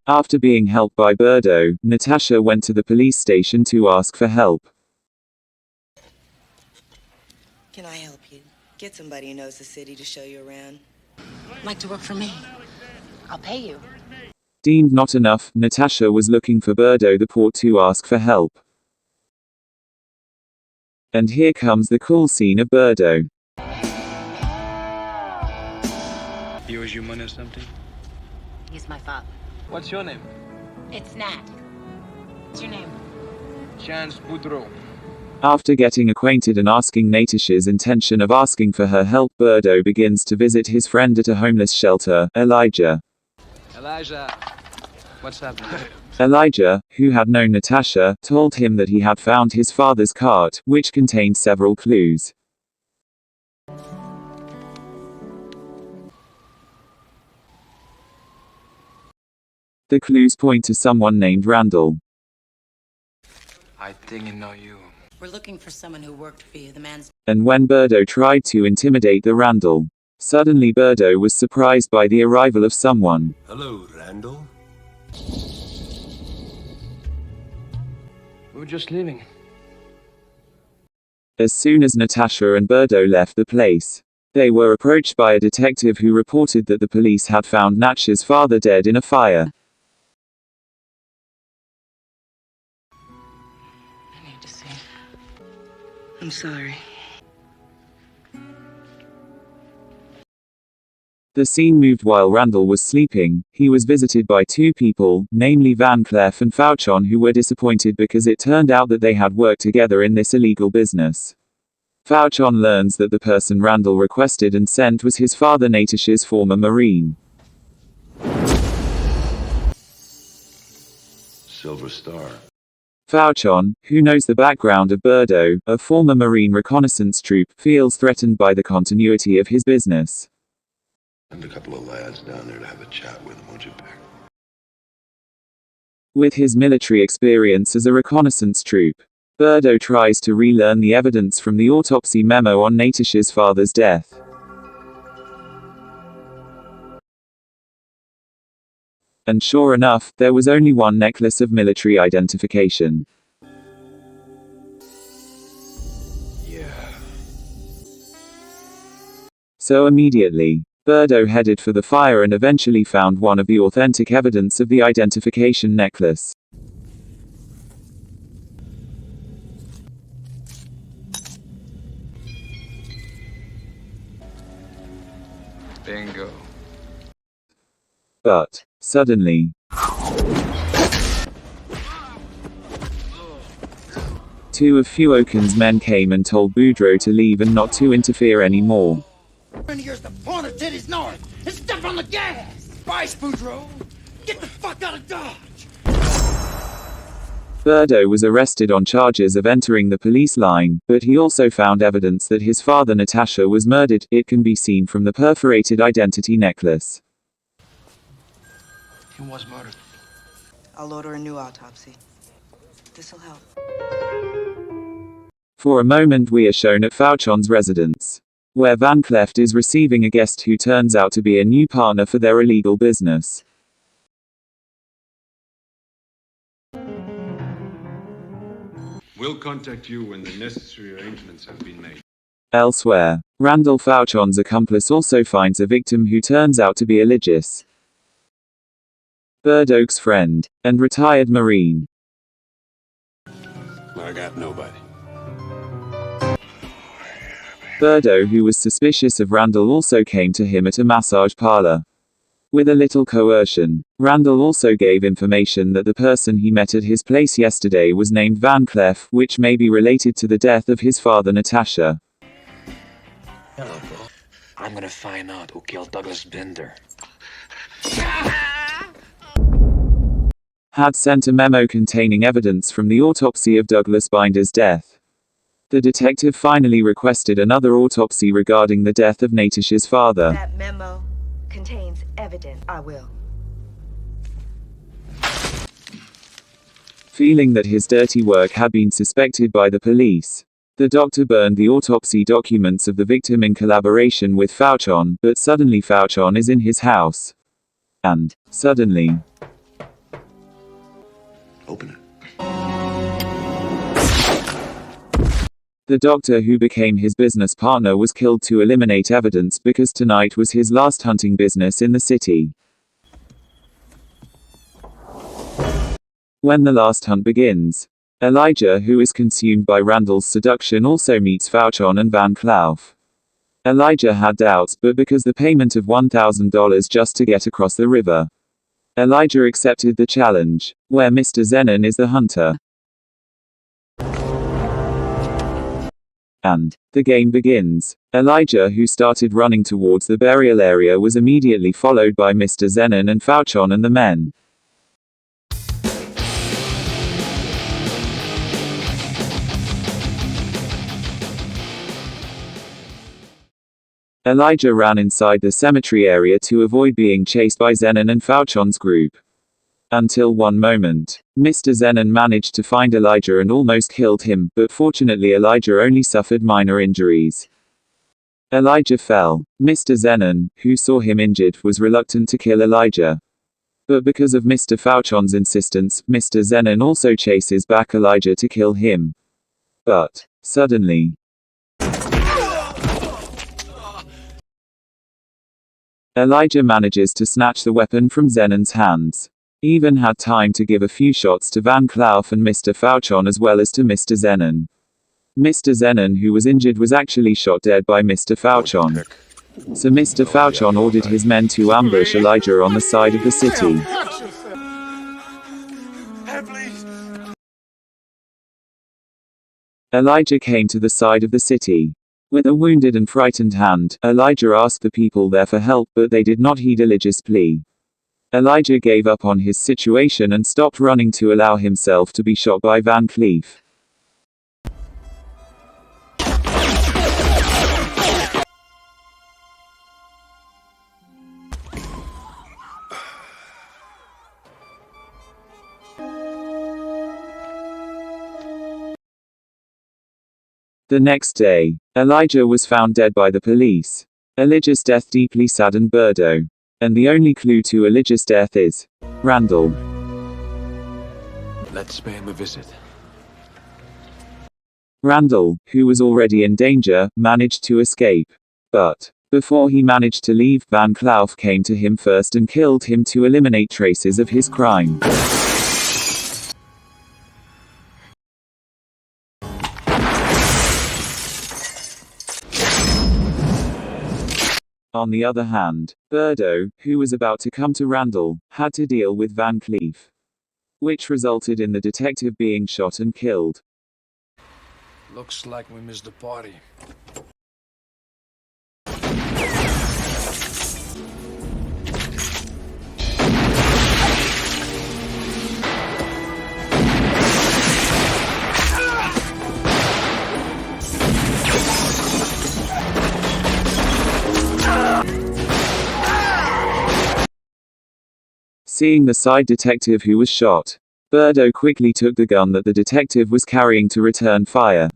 After being helped by Birdo, Natasha went to the police station to ask for help. Can I help you? Get somebody who knows the city to show you around. Like to work for me? I'll pay you. Deemed not enough, Natasha was looking for Birdo the port to ask for help. And here comes the cool scene of Birdo. He owes you money or something? He's my father. What's your name? It's Nat. What's your name? Chance Boudreau. After getting acquainted and asking Natash's intention of asking for her help, Birdo begins to visit his friend at a homeless shelter, Elijah. Elijah, what's happening? Elijah, who had known Natasha, told him that he had found his father's cart, which contained several clues. The clues point to someone named Randall. I think I know you. We're looking for someone who worked for you. The man's... And when Birdo tried to intimidate the Randall, suddenly Birdo was surprised by the arrival of someone. Hello, Randall. We were just leaving. As soon as Natasha and Birdo left the place, they were approached by a detective who reported that the police had found Natash's father dead in a fire. I need to see. I'm sorry. The scene moved while Randall was sleeping. He was visited by two people, namely Van Cleef and Fauchon, who were disappointed because it turned out that they had worked together in this illegal business. Fauchon learns that the person Randall requested and sent was his father Natash's former Marine. Silver Star. Fauchon, who knows the background of Birdo, a former Marine reconnaissance troop, feels threatened by the continuity of his business. Send a couple of lads down there to have a chat with them, won't you, Beck? With his military experience as a reconnaissance troop, Birdo tries to relearn the evidence from the autopsy memo on Natash's father's death. And sure enough, there was only one necklace of military identification. Yeah. So immediately, Birdo headed for the fire and eventually found one of the authentic evidence of the identification necklace. Bingo. But, suddenly, two of Fuokin's men came and told Boudreau to leave and not to interfere anymore. Here's the point of Teddy's north and step on the gas! Vice Boudreaux! Get the fuck out of Dodge! Birdo was arrested on charges of entering the police line, but he also found evidence that his father Natasha was murdered. It can be seen from the perforated identity necklace. He was murdered. I'll order a new autopsy. This'll help. For a moment we are shown at Fauchon's residence, where Van Cleef is receiving a guest who turns out to be a new partner for their illegal business. We'll contact you when the necessary arrangements have been made. Elsewhere, Randall Fauchon's accomplice also finds a victim who turns out to be Elijah, Birdo's friend, and retired Marine. I got nobody. Birdo, who was suspicious of Randall, also came to him at a massage parlor. With a little coercion, Randall also gave information that the person he met at his place yesterday was named Van Cleef, which may be related to the death of his father Natasha. Hello, bro. I'm gonna find out who killed Douglas Binder. Had sent a memo containing evidence from the autopsy of Douglas Binder's death. The detective finally requested another autopsy regarding the death of Natash's father. That memo contains evidence. I will. Feeling that his dirty work had been suspected by the police, the doctor burned the autopsy documents of the victim in collaboration with Fauchon, but suddenly Fauchon is in his house. And, suddenly, Open it. The doctor who became his business partner was killed to eliminate evidence because tonight was his last hunting business in the city. When the last hunt begins, Elijah, who is consumed by Randall's seduction, also meets Fauchon and Van Clough. Elijah had doubts, but because the payment of $1,000 just to get across the river, Elijah accepted the challenge, where Mr. Zenon is the hunter. And the game begins. Elijah, who started running towards the burial area, was immediately followed by Mr. Zenon and Fauchon and the men. Elijah ran inside the cemetery area to avoid being chased by Zenon and Fauchon's group. Until one moment, Mr. Zenon managed to find Elijah and almost killed him, but fortunately Elijah only suffered minor injuries. Elijah fell. Mr. Zenon, who saw him injured, was reluctant to kill Elijah. But because of Mr. Fauchon's insistence, Mr. Zenon also chases back Elijah to kill him. But, suddenly, Elijah manages to snatch the weapon from Zenon's hands. Even had time to give a few shots to Van Clough and Mr. Fauchon as well as to Mr. Zenon. Mr. Zenon, who was injured, was actually shot dead by Mr. Fauchon. So Mr. Fauchon ordered his men to ambush Elijah on the side of the city. Elijah came to the side of the city. With a wounded and frightened hand, Elijah asked the people there for help, but they did not heed Elijah's plea. Elijah gave up on his situation and stopped running to allow himself to be shot by Van Clough. The next day, Elijah was found dead by the police. Elijah's death deeply saddened Birdo. And the only clue to Elijah's death is Randall. Let's pay him a visit. Randall, who was already in danger, managed to escape. But before he managed to leave, Van Clough came to him first and killed him to eliminate traces of his crime. On the other hand, Birdo, who was about to come to Randall, had to deal with Van Clough, which resulted in the detective being shot and killed. Looks like we missed the party. Seeing the side detective who was shot, Birdo quickly took the gun that the detective was carrying to return fire.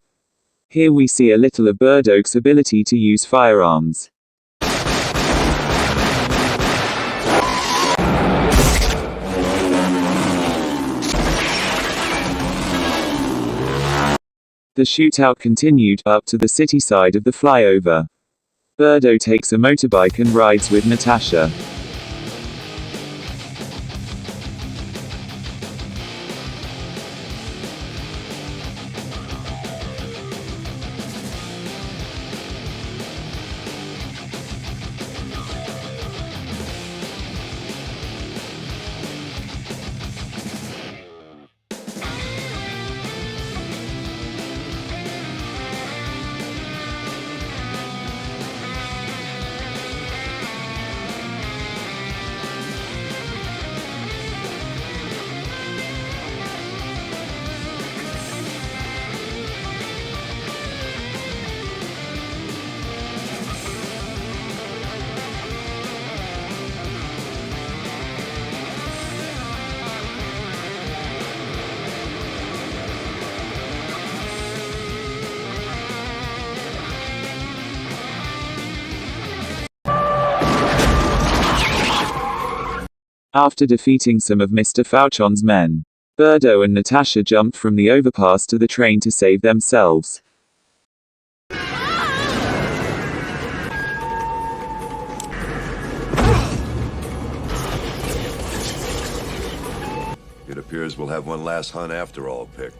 Here we see a little of Birdo's ability to use firearms. The shootout continued up to the city side of the flyover. Birdo takes a motorbike and rides with Natasha. After defeating some of Mr. Fauchon's men, Birdo and Natasha jumped from the overpass to the train to save themselves. It appears we'll have one last hunt after all, Pick.